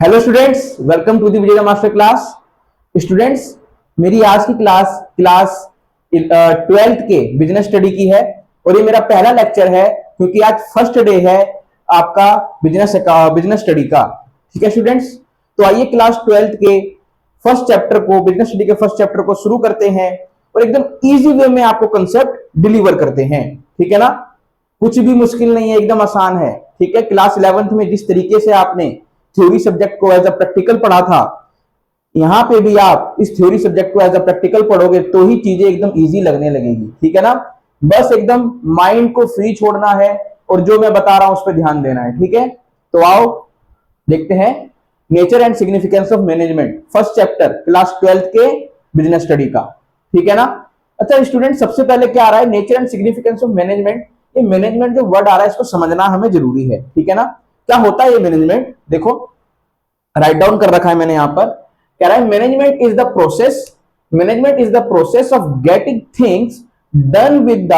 Hello students, welcome to the Vijay master class. Students, मेरी आज की क्लास 12th के बिजनेस स्टडी की है और ये मेरा पहला लेक्चर है क्योंकि आज फर्स्ट डे है आपका बिजनेस स्टडी का। ठीक है स्टूडेंट्स, तो आइए क्लास 12th के फर्स्ट चैप्टर को, बिजनेस स्टडी के फर्स्ट चैप्टर को शुरू करते हैं और एकदम इजी वे में आपको कंसेप्ट डिलीवर करते हैं। ठीक है ना, कुछ भी मुश्किल नहीं है, एकदम आसान है। ठीक है, क्लास 11th में जिस तरीके से आपने थ्योरी सब्जेक्ट को एज अ प्रैक्टिकल पढ़ा था, यहां पे भी आप इस थ्योरी सब्जेक्ट को एज अ प्रैक्टिकल पढ़ोगे तो ही चीजें एकदम इजी लगने लगेगी। ठीक है ना, बस एकदम माइंड को फ्री छोड़ना है और जो मैं बता रहा हूं उस पर ध्यान देना है। ठीक है, तो आओ देखते हैं nature and significance of management, first chapter class 12th के बिजनेस स्टडी का। ठीक है ना। अच्छा स्टूडेंट, सबसे पहले क्या आ रहा है, nature and significance of management. ये मैनेजमेंट जो वर्ड आ रहा है इसको समझना हमें जरूरी है। ठीक है ना, क्या होता है ये मैनेजमेंट, देखो राइट डाउन कर रखा है मैंने यहां पर। कह रहा है management is the process of getting things done with the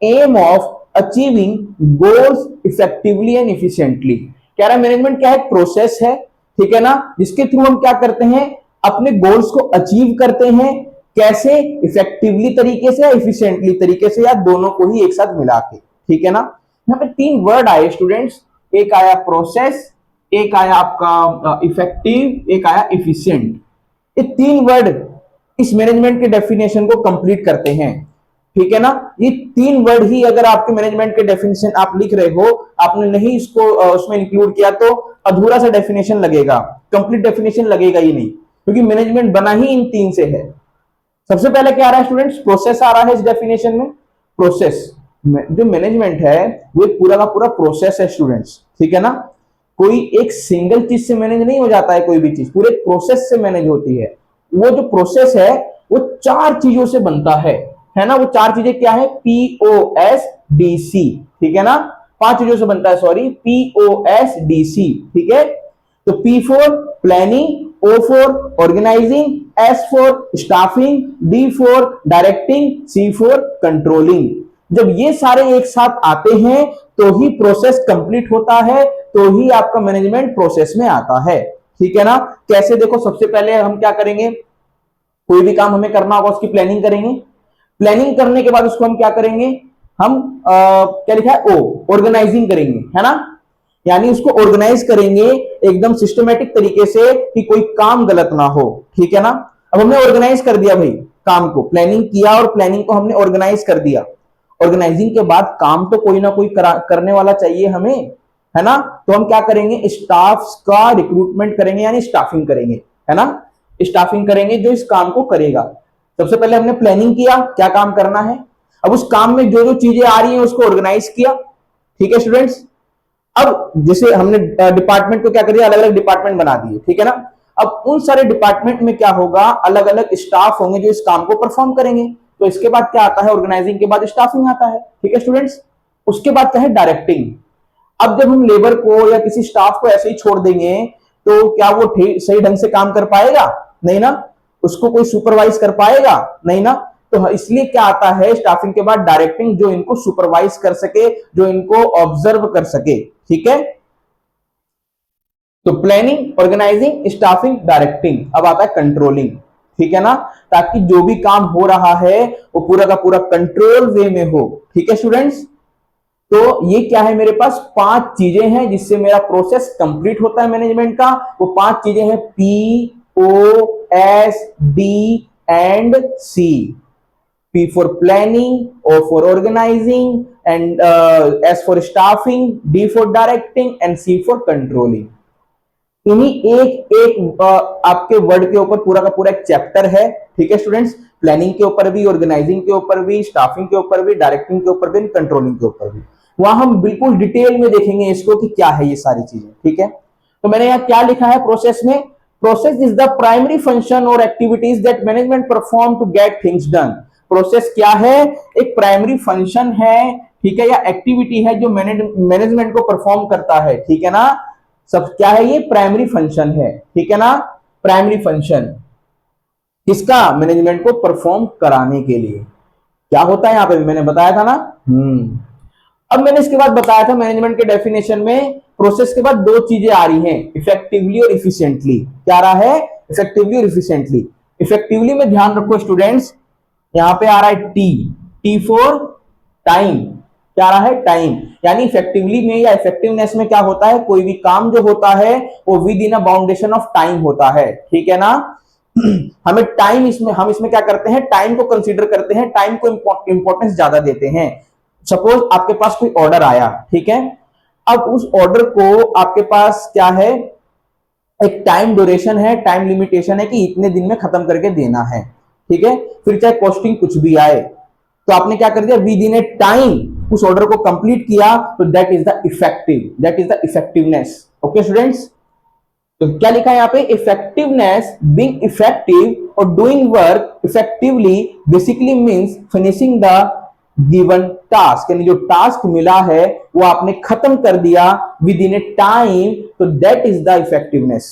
aim of achieving goals effectively and efficiently. कह रहा है मैनेजमेंट क्या है, प्रोसेस है। ठीक है ना, जिसके थ्रू हम क्या करते हैं, अपने गोल्स को अचीव करते हैं। कैसे, इफेक्टिवली तरीके से या इफिशिएंटली तरीके से, या दोनों को ही एक साथ मिला के। ठीक है ना, यहाँ पे तीन वर्ड आए स्टूडेंट्स, एक आया प्रोसेस, एक आया आपका इफेक्टिव, एक आया इफिशिएंट। ये तीन वर्ड इस मैनेजमेंट के डेफिनेशन को कंप्लीट करते हैं। ठीक है ना, ये तीन वर्ड ही अगर आपके मैनेजमेंट के डेफिनेशन आप लिख रहे हो, आपने नहीं इसको उसमें इंक्लूड किया तो अधूरा सा डेफिनेशन लगेगा, कंप्लीट डेफिनेशन लगेगा ही नहीं, क्योंकि मैनेजमेंट बना ही इन तीन से है। सबसे पहले क्या आ रहा है स्टूडेंट्स, प्रोसेस आ रहा है इस डेफिनेशन में। प्रोसेस, जो मैनेजमेंट है वो एक पूरा का पूरा प्रोसेस है स्टूडेंट्स। ठीक है ना, कोई एक सिंगल चीज से मैनेज नहीं हो जाता है, कोई भी चीज पूरे प्रोसेस से मैनेज होती है। वो जो प्रोसेस है वो चार चीजों से बनता है ना। वो चार चीजें क्या है, POSDC। ठीक है ना, पांच चीजों से बनता है, सॉरी, POSDC। ठीक है, तो P for planning, O for organising, S for staffing, D for directing, C for controlling. जब ये सारे एक साथ आते हैं तो ही प्रोसेस कंप्लीट होता है, तो ही आपका मैनेजमेंट प्रोसेस में आता है। ठीक है ना, कैसे, देखो सबसे पहले हम क्या करेंगे, कोई भी काम हमें करना होगा उसकी प्लानिंग करेंगे। प्लानिंग करने के बाद उसको हम क्या करेंगे, हम क्या लिखा है, ऑर्गेनाइजिंग करेंगे, है ना। यानी उसको ऑर्गेनाइज करेंगे एकदम सिस्टमेटिक तरीके से कि कोई काम गलत ना हो। ठीक है ना, अब हमने ऑर्गेनाइज कर दिया भाई काम को, प्लानिंग किया और प्लानिंग को हमने ऑर्गेनाइज कर दिया। ऑर्गेनाइजिंग के बाद काम तो कोई ना कोई करने वाला चाहिए हमें, है ना। तो हम क्या करेंगे, स्टाफ का रिक्रूटमेंट करेंगे, यानी स्टाफिंग करेंगे, है ना। स्टाफिंग करेंगे जो इस काम को करेगा। सबसे पहले हमने प्लानिंग किया क्या काम करना है, अब उस काम में जो जो चीजें आ रही हैं उसको ऑर्गेनाइज किया। ठीक है स्टूडेंट्स, अब जैसे हमने डिपार्टमेंट को क्या कर दिया, अलग अलग डिपार्टमेंट बना दिए। ठीक है ना, अब उन सारे डिपार्टमेंट में क्या होगा, अलग अलग स्टाफ होंगे जो इस काम को परफॉर्म करेंगे। तो इसके बाद क्या आता है, ऑर्गेनाइजिंग के बाद स्टाफिंग आता है। ठीक है स्टूडेंट्स, उसके बाद क्या है, डायरेक्टिंग। अब जब हम लेबर को या किसी स्टाफ को ऐसे ही छोड़ देंगे तो क्या वो सही ढंग से काम कर पाएगा, नहीं ना। उसको कोई सुपरवाइज कर पाएगा, नहीं ना। तो इसलिए क्या आता है स्टाफिंग के बाद डायरेक्टिंग, जो इनको सुपरवाइज कर सके, जो इनको ऑब्जर्व कर सके। ठीक है, तो प्लानिंग, ऑर्गेनाइजिंग, स्टाफिंग, डायरेक्टिंग। अब आता है कंट्रोलिंग। ठीक है ना, ताकि जो भी काम हो रहा है वो पूरा का पूरा कंट्रोल वे में हो। ठीक है स्टूडेंट्स, तो ये क्या है, मेरे पास पांच चीजें हैं जिससे मेरा प्रोसेस कंप्लीट होता है मैनेजमेंट का। वो पांच चीजें हैं, POSD and C। P for planning, O for organizing, and S for staffing, D for directing, and C for controlling। इन्हीं एक एक आपके वर्ड के ऊपर पूरा का पूरा एक चैप्टर है। ठीक है स्टूडेंट्स, प्लानिंग के ऊपर भी, ऑर्गेनाइजिंग के ऊपर भी, स्टाफिंग के ऊपर भी, डायरेक्टिंग के ऊपर भी, कंट्रोलिंग के ऊपर भी। वहां हम बिल्कुल डिटेल में देखेंगे इसको कि क्या है ये सारी चीजें। ठीक है, तो मैंने यहाँ क्या लिखा है प्रोसेस में, process is the primary function और activities that management perform to get things done. Process क्या है, एक प्राइमरी फंक्शन है, ठीक है, या एक्टिविटी है जो मैनेजमेंट को परफॉर्म करता है। ठीक है ना, सब क्या है, ये प्राइमरी फंक्शन है। ठीक है ना, प्राइमरी फंक्शन किसका, मैनेजमेंट को परफॉर्म कराने के लिए। क्या होता है यहाँ पे भी मैंने बताया था ना। अब मैंने इसके बाद बताया था मैनेजमेंट के डेफिनेशन में प्रोसेस के बाद दो चीजें आ रही हैं, इफेक्टिवली और इफिशिएंटली। क्या आ रहा है? इफेक्टिवली और इफिशिएंटली। इफेक्टिवली में ध्यान रखो स्टूडेंट्स, यहां पे आ रहा है टी फॉर टाइम। क्या आ रहा है? टाइम। यानी इफेक्टिवली में या इफेक्टिवनेस में क्या होता है, कोई भी काम जो होता है वो with in a boundation of time होता है, ठीक है ना। हमें टाइम इसमें, हम इसमें क्या करते हैं, टाइम को कंसीडर करते हैं, टाइम को इंपॉर्टेंस ज्यादा देते हैं। सपोज आपके पास कोई ऑर्डर आया, ठीक है, अब उस ऑर्डर को आपके पास क्या है, एक टाइम ड्यूरेशन है, टाइम लिमिटेशन है कि इतने दिन में खत्म करके देना है, ठीक है। फिर चाहे कॉस्टिंग कुछ भी आए, तो आपने क्या कर दिया, विद इन ए टाइम उस ऑर्डर को कंप्लीट किया, तो that is the effective, that is the effectiveness. Okay students, तो क्या लिखा है यहाँ पे, इफेक्टिवनेस, बीइंग इफेक्टिव और doing work effectively basically means finishing the given task, यानी जो टास्क मिला है वो आपने खत्म कर दिया विद इन ए टाइम, तो दैट इज द इफेक्टिवनेस,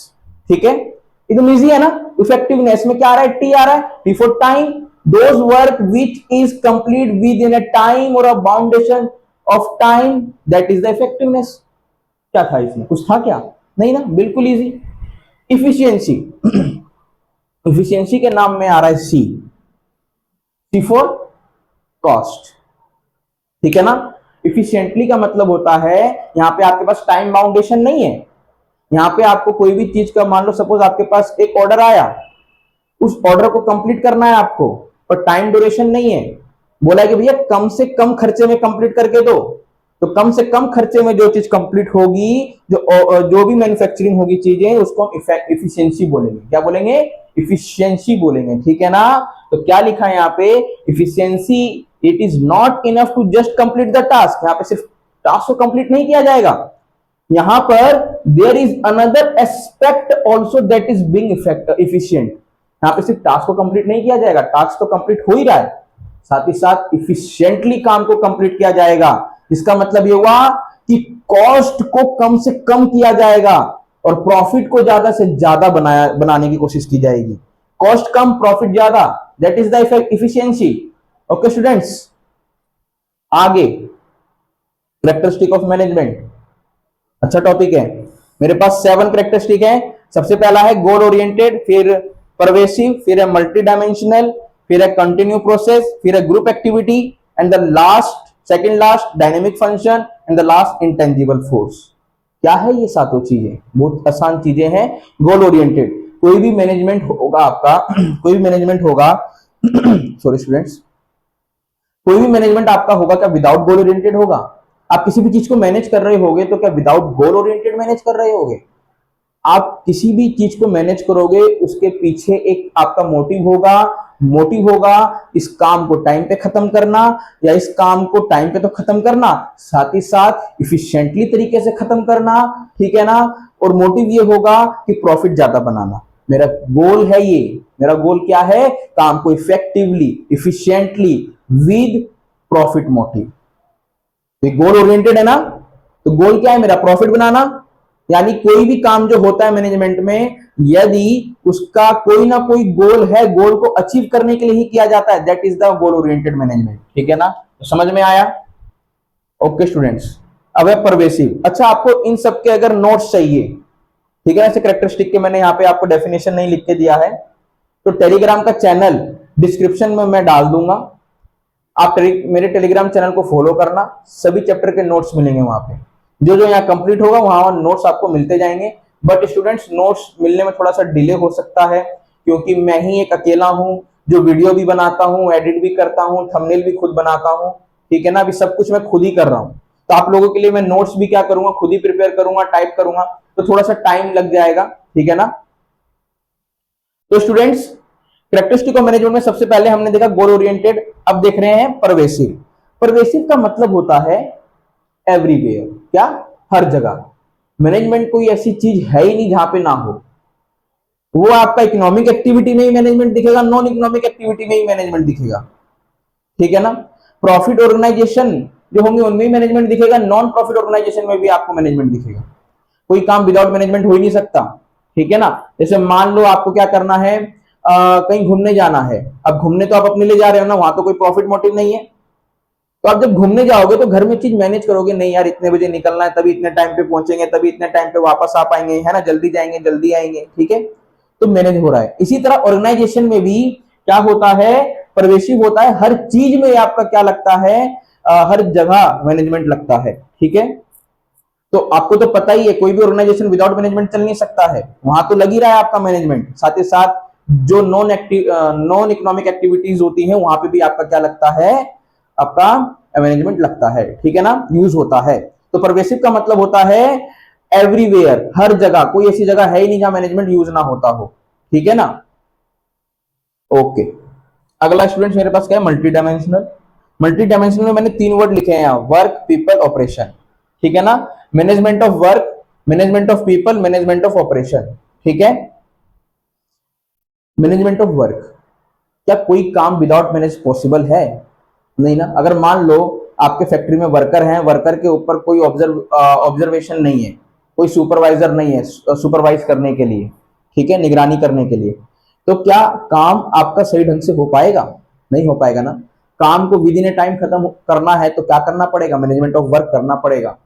ठीक है। एकदम इजी है ना। इफेक्टिवनेस में क्या आ रहा है, टी आ रहा है, T for time, those work which is complete within a time और a boundation of time, that is the effectiveness. क्या था इसमें, कुछ था क्या? नहीं ना, बिल्कुल इजी। इफिशियंसी, इफिशियंसी के नाम में आ रहा है सी, सी फॉर कॉस्ट, ठीक है ना। इफिशिएंटली का मतलब होता है यहां पे आपके पास टाइम बाउंडेशन नहीं है, यहां पे आपको कोई भी चीज का, मान लो सपोज आपके पास एक ऑर्डर आया, उस ऑर्डर को कंप्लीट करना है आपको, पर टाइम ड्यूरेशन नहीं है, बोला है कि भैया कम से कम खर्चे में कंप्लीट करके दो, तो कम से कम खर्चे में जो चीज कंप्लीट होगी, जो भी मैन्युफैक्चरिंग होगी चीजें, उसको हम इफिशियंसी बोलेंगे। क्या बोलेंगे? इफिशियंसी बोलेंगे, ठीक है ना। तो क्या लिखा है यहाँ पे, efficiency, it is not enough to just complete the task. यहाँ पे सिर्फ टास्क को कंप्लीट नहीं किया जाएगा, यहां पर there is another aspect also that is being efficient. यहाँ पे सिर्फ टास्क को कंप्लीट नहीं किया जाएगा, टास्क तो कंप्लीट हो ही रहा है, साथ ही साथ इफिशिएंटली काम को कंप्लीट किया जाएगा। इसका मतलब ये हुआ कि कॉस्ट को कम से कम किया जाएगा और प्रॉफिट को ज्यादा से ज्यादा बनाने की कोशिश की जाएगी। कॉस्ट कम, प्रॉफिट ज्यादा, that is the efficiency. Okay students, आगे कैरेक्टरिस्टिक ऑफ मैनेजमेंट, अच्छा टॉपिक है। मेरे पास 7 कैरेक्टरिस्टिक है। सबसे पहला है गोल ओरिएंटेड, फिर परवेसिव, फिर है मल्टी डायमेंशनल, फिर है कंटिन्यू प्रोसेस, फिर है group activity, and the last, second last dynamic function, and the last intangible force. क्या है ये सातों चीजें? बहुत आसान चीजें हैं। गोल ओरिएंटेड, कोई भी मैनेजमेंट होगा आपका कोई भी मैनेजमेंट होगा सॉरी स्टूडेंट्स, कोई भी मैनेजमेंट आपका होगा क्या विदाउट गोल ओरिएंटेड होगा? आप किसी भी चीज को मैनेज कर रहे होगे तो क्या विदाउट गोल ओरिएंटेड मैनेज कर रहे होगे? आप किसी भी चीज को मैनेज करोगे उसके पीछे एक आपका मोटिव होगा, मोटिव होगा इस काम को टाइम पे खत्म करना, या इस काम को टाइम पे तो खत्म करना, साथ ही साथ इफिशिएंटली तरीके से खत्म करना, ठीक है ना। और मोटिव ये होगा कि प्रॉफिट ज्यादा बनाना। मेरा गोल है ये, मेरा गोल क्या है, काम को effectively, efficiently, with profit motive. ये गोल ओरिएंटेड है ना, तो गोल क्या है मेरा, प्रॉफिट बनाना। यानी कोई भी काम जो होता है मैनेजमेंट में, यदि उसका कोई ना कोई गोल है, गोल को अचीव करने के लिए ही किया जाता है, that is the goal oriented management, ठीक है ना। तो समझ में आया? ओके स्टूडेंट्स, अब है परवेसिव। अच्छा, आपको इन सब के अगर नोट्स चाहिए, ठीक है, ऐसे कैरेक्टरिस्टिक के मैंने यहाँ पे आपको डेफिनेशन नहीं लिख के दिया है, तो टेलीग्राम का चैनल डिस्क्रिप्शन में मैं डाल दूंगा, आप मेरे टेलीग्राम चैनल को फॉलो करना, सभी चैप्टर के नोट्स मिलेंगे वहां पे। जो जो यहाँ कंप्लीट होगा वहां नोट्स आपको मिलते जाएंगे। बट स्टूडेंट्स, नोट्स मिलने में थोड़ा सा डिले हो सकता है, क्योंकि मैं ही एक अकेला हूं जो वीडियो भी बनाता हूं, एडिट भी करता हूं, थंबनेल भी खुद बनाता हूं, ठीक है ना। अभी सब कुछ मैं खुद ही कर रहा हूं, तो आप लोगों के लिए मैं नोट्स भी क्या करूंगा, खुद ही प्रिपेयर करूंगा, टाइप करूंगा, तो थोड़ा सा टाइम लग जाएगा, ठीक है ना। तो स्टूडेंट्स, कैरेक्टरिस्टिक ऑफ मैनेजमेंट में सबसे पहले हमने देखा गोल ओरिएंटेड, अब देख रहे हैं परवेसिव। परवेसिव का मतलब होता है एवरीवेयर, क्या, हर जगह। मैनेजमेंट कोई ऐसी चीज है ही नहीं जहां पे ना हो। वो आपका इकोनॉमिक एक्टिविटी में ही मैनेजमेंट दिखेगा, नॉन इकोनॉमिक एक्टिविटी में ही मैनेजमेंट दिखेगा, ठीक है ना। प्रॉफिट ऑर्गेनाइजेशन जो होंगे उनमें ही मैनेजमेंट दिखेगा, नॉन प्रॉफिट ऑर्गेनाइजेशन में भी आपको मैनेजमेंट दिखेगा। कोई काम विदाउट मैनेजमेंट हो ही नहीं सकता, ठीक है ना। जैसे मान लो आपको क्या करना है, कहीं घूमने जाना है, अब घूमने तो आप अपने लिए जा रहे हो ना, वहां तो कोई प्रॉफिट मोटिव नहीं है, तो आप जब घूमने जाओगे तो घर में चीज मैनेज करोगे, नहीं यार इतने बजे निकलना है, तभी इतने टाइम पे पहुंचेंगे, तभी इतने टाइम पे वापस आ पाएंगे, है ना, जल्दी जाएंगे जल्दी आएंगे, ठीक है, तो मैनेज हो रहा है। इसी तरह ऑर्गेनाइजेशन में भी क्या होता है, परवेशिव होता है, हर चीज में आपका क्या लगता है, हर जगह मैनेजमेंट लगता है, ठीक है। तो आपको तो पता ही है कोई भी ऑर्गेनाइजेशन विदाउट मैनेजमेंट चल नहीं सकता है, वहां तो लग ही रहा है आपका मैनेजमेंट, साथ ही साथ जो नॉन इकोनॉमिक एक्टिविटीज होती हैं वहां पे भी आपका क्या लगता है, आपका मैनेजमेंट लगता है, ठीक है ना, यूज होता है। तो परवेसिव का मतलब होता है एवरीवेयर, हर जगह, कोई ऐसी जगह है ही नहीं जहां मैनेजमेंट यूज ना होता हो, ठीक है ना। ओके, अगला स्टूडेंट मेरे पास क्या है, मल्टी डायमेंशनल। मल्टी डायमेंशनल में मैंने 3 वर्ड लिखे हैं यहाँ, वर्क पीपल ऑपरेशन, ठीक है ना, management of work, management of people, management of operation, ठीक है। मैनेजमेंट ऑफ वर्क, क्या कोई काम विदाउट मैनेज पॉसिबल है, नहीं ना। अगर मान लो आपके फैक्ट्री में वर्कर हैं, वर्कर के ऊपर कोई ऑब्जर्वेशन नहीं है, कोई सुपरवाइजर नहीं है सुपरवाइज करने के लिए, ठीक है, निगरानी करने के लिए, तो क्या काम आपका सही ढंग से हो पाएगा, नहीं हो पाएगा ना। काम को विद इन ए टाइम खत्म करना है तो क्या करना पड़ेगा, मैनेजमेंट ऑफ वर्क करना पड़ेगा,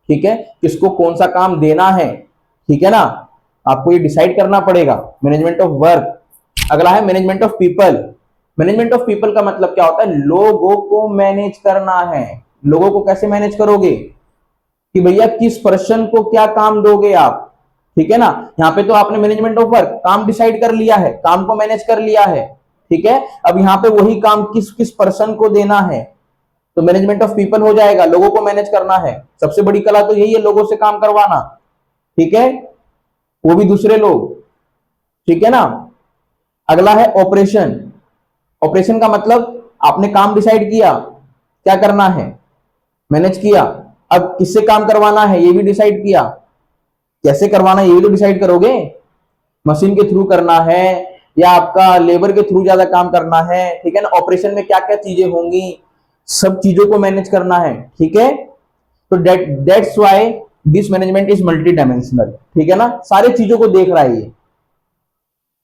ठीक है, किसको कौन सा काम देना है, ठीक है ना, आपको ये डिसाइड करना पड़ेगा, मैनेजमेंट ऑफ वर्क। अगला है management of people. Management of people का मतलब क्या होता है, लोगों को मैनेज करना है। लोगों को कैसे मैनेज करोगे, कि भैया किस पर्सन को क्या काम दोगे आप, ठीक है ना। यहाँ पे तो आपने मैनेजमेंट ऑफ वर्क, काम डिसाइड कर लिया है, काम को मैनेज कर लिया है, ठीक है। अब यहाँ पे वही काम किस किस पर्सन को देना है, तो मैनेजमेंट ऑफ पीपल हो जाएगा, लोगों को मैनेज करना है। सबसे बड़ी कला तो यही है, लोगों से काम करवाना, ठीक है, वो भी दूसरे लोग, ठीक है ना। अगला है ऑपरेशन। ऑपरेशन का मतलब आपने काम डिसाइड किया, क्या करना है, मैनेज किया, अब किससे काम करवाना है ये भी डिसाइड किया, कैसे करवाना है ये भी तो डिसाइड करोगे, मशीन के थ्रू करना है या आपका लेबर के थ्रू ज्यादा काम करना है, ठीक है ना। ऑपरेशन में क्या क्या चीजें होंगी, सब चीजों को मैनेज करना है, ठीक है। तो that's why this management is multi dimensional, ठीक है ना, सारी चीजों को देख रहा है ये।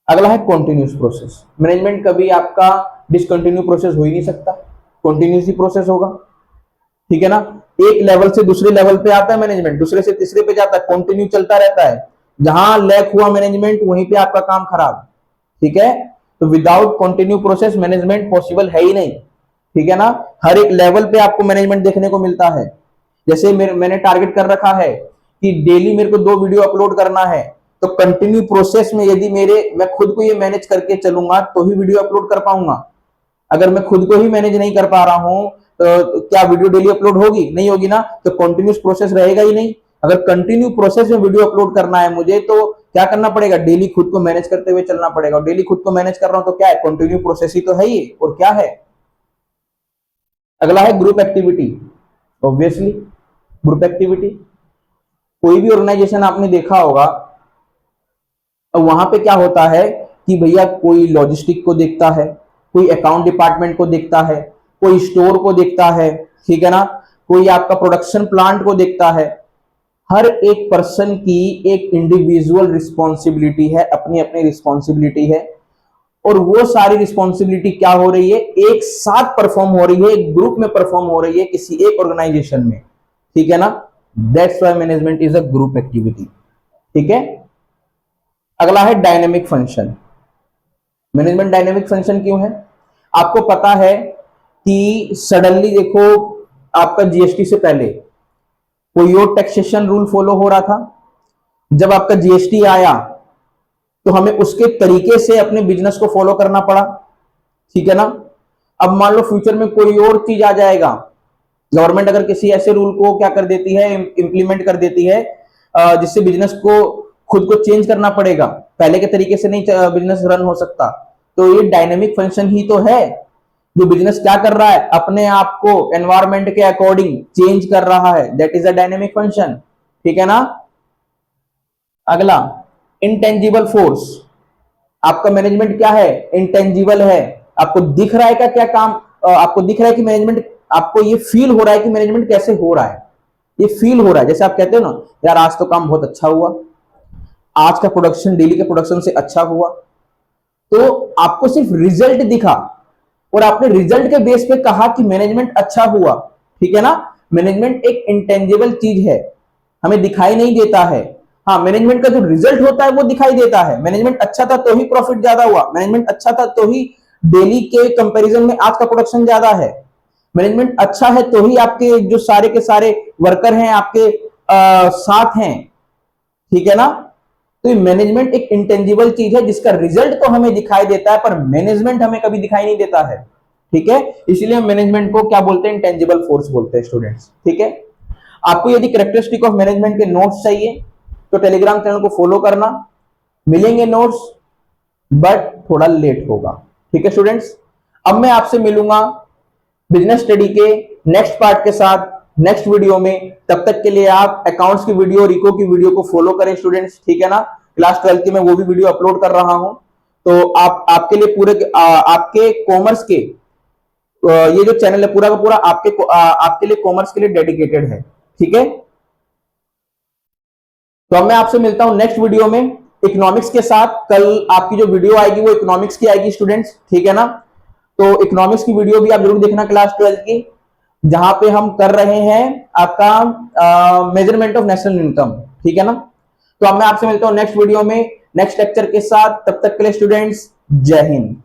अगला है कॉन्टिन्यूस प्रोसेस। मैनेजमेंट कभी आपका डिसकंटिन्यू प्रोसेस हो ही नहीं सकता, कॉन्टिन्यूस ही प्रोसेस होगा, ठीक है ना। एक लेवल से दूसरे लेवल पे आता है मैनेजमेंट, दूसरे से तीसरे पे जाता है, कंटिन्यू चलता रहता है। जहां लैक हुआ मैनेजमेंट वहीं पे आपका काम खराब, ठीक है। तो without continue process management possible है ही नहीं, ठीक है ना। हर एक लेवल पे आपको मैनेजमेंट देखने को मिलता है। जैसे मैंने टारगेट कर रखा है कि डेली मेरे को 2 वीडियो अपलोड करना है, तो कंटिन्यू प्रोसेस में यदि मैं खुद को ये मैनेज करके चलूंगा तो ही वीडियो अपलोड कर पाऊंगा। अगर मैं खुद को ही मैनेज नहीं कर पा रहा हूं तो क्या वीडियो डेली अपलोड होगी, नहीं होगी ना। तो कंटिन्यूस प्रोसेस रहेगा ही नहीं। अगर कंटिन्यू प्रोसेस में वीडियो अपलोड करना है मुझे तो क्या करना पड़ेगा, डेली खुद को मैनेज करते हुए चलना पड़ेगा। और डेली खुद को मैनेज कर रहा हूं तो क्या है, कंटिन्यू प्रोसेस ही तो है ये, और क्या है। अगला है group activity. Obviously group activity, कोई भी ऑर्गेनाइजेशन आपने देखा होगा, वहां पे क्या होता है कि भैया कोई लॉजिस्टिक को देखता है, कोई अकाउंट डिपार्टमेंट को देखता है, कोई स्टोर को देखता है, ठीक है ना, कोई आपका प्रोडक्शन प्लांट को देखता है। हर एक पर्सन की एक इंडिविजुअल रिस्पॉन्सिबिलिटी है, अपनी अपनी रिस्पॉन्सिबिलिटी है, और वो सारी रिस्पॉन्सिबिलिटी क्या हो रही है, एक साथ परफॉर्म हो रही है, एक ग्रुप में परफॉर्म हो रही है किसी एक ऑर्गेनाइजेशन में, ठीक है ना। That's why management is a group activity, ठीक है। अगला है dynamic function. Management dynamic function क्यों है, आपको पता है कि सडनली देखो आपका जीएसटी से पहले कोई और टैक्सेशन रूल फॉलो हो रहा था, जब आपका जीएसटी आया तो हमें उसके तरीके से अपने बिजनेस को फॉलो करना पड़ा, ठीक है ना। अब मान लो फ्यूचर में कोई और चीज आ जाएगा, गवर्नमेंट अगर किसी ऐसे रूल को क्या कर देती है, इंप्लीमेंट कर देती है जिससे बिजनेस को खुद को चेंज करना पड़ेगा, पहले के तरीके से नहीं बिजनेस रन हो सकता, तो ये डायनेमिक फंक्शन ही तो है। जो बिजनेस क्या कर रहा है, अपने आप को एनवायरमेंट के अकॉर्डिंग चेंज कर रहा है, that is a dynamic function, ठीक है ना। अगला इंटेंजिबल फोर्स। आपका मैनेजमेंट क्या है, इंटेंजिबल है, आपको दिख रहा है क्या काम, आपको दिख रहा है कि मैनेजमेंट, आपको ये फील हो रहा है कि मैनेजमेंट कैसे हो रहा है, ये फील हो रहा है। जैसे आप कहते हो ना, यार आज तो काम बहुत अच्छा हुआ, आज का प्रोडक्शन डेली के प्रोडक्शन से अच्छा हुआ, तो आपको सिर्फ रिजल्ट दिखा, और आपने रिजल्ट के बेस पे कहा कि मैनेजमेंट अच्छा हुआ, ठीक है ना। मैनेजमेंट एक इंटेंजिबल चीज है, हमें दिखाई नहीं देता है। हाँ, मैनेजमेंट का जो रिजल्ट होता है वो दिखाई देता है। मैनेजमेंट अच्छा था तो ही प्रॉफिट ज्यादा हुआ, मैनेजमेंट अच्छा था तो ही डेली के कंपैरिजन में आज का प्रोडक्शन ज्यादा है, मैनेजमेंट अच्छा है तो ही आपके जो सारे के सारे वर्कर हैं आपके साथ हैं, ठीक है ना। तो मैनेजमेंट एक इंटेंजिबल चीज है जिसका रिजल्ट तो हमें दिखाई देता है पर मैनेजमेंट हमें कभी दिखाई नहीं देता है, ठीक है। इसलिए मैनेजमेंट को क्या बोलते हैं, इंटेंजिबल फोर्स बोलते हैं स्टूडेंट्स, ठीक है। आपको यदि कैरेक्टरिस्टिक ऑफ मैनेजमेंट के नोट्स चाहिए तो टेलीग्राम चैनल को फॉलो करना, मिलेंगे नोट्स बट थोड़ा लेट होगा, ठीक है स्टूडेंट्स। अब मैं आपसे मिलूंगा बिजनेस स्टडी के नेक्स्ट पार्ट के साथ नेक्स्ट वीडियो में। तब तक के लिए आप अकाउंट्स की वीडियो, रिको की वीडियो को फॉलो करें स्टूडेंट्स, ठीक है ना। क्लास 12 की मैं वो भी वीडियो अपलोड कर रहा हूं, तो आप आपके लिए पूरे आपके कॉमर्स के ये जो चैनल है पूरा का पूरा आपके लिए कॉमर्स के लिए डेडिकेटेड है, ठीक है। तो अब मैं आपसे मिलता हूं नेक्स्ट वीडियो में इकोनॉमिक्स के साथ। कल आपकी जो वीडियो आएगी वो इकोनॉमिक्स की आएगी स्टूडेंट्स, ठीक है ना। तो इकोनॉमिक्स की वीडियो भी आप जरूर देखना क्लास 12 की, जहां पे हम कर रहे हैं आपका मेजरमेंट ऑफ नेशनल इनकम, ठीक है ना। तो अब मैं आपसे मिलता हूं नेक्स्ट वीडियो में नेक्स्ट लेक्चर के साथ। तब तक के लिए स्टूडेंट्स जय हिंद।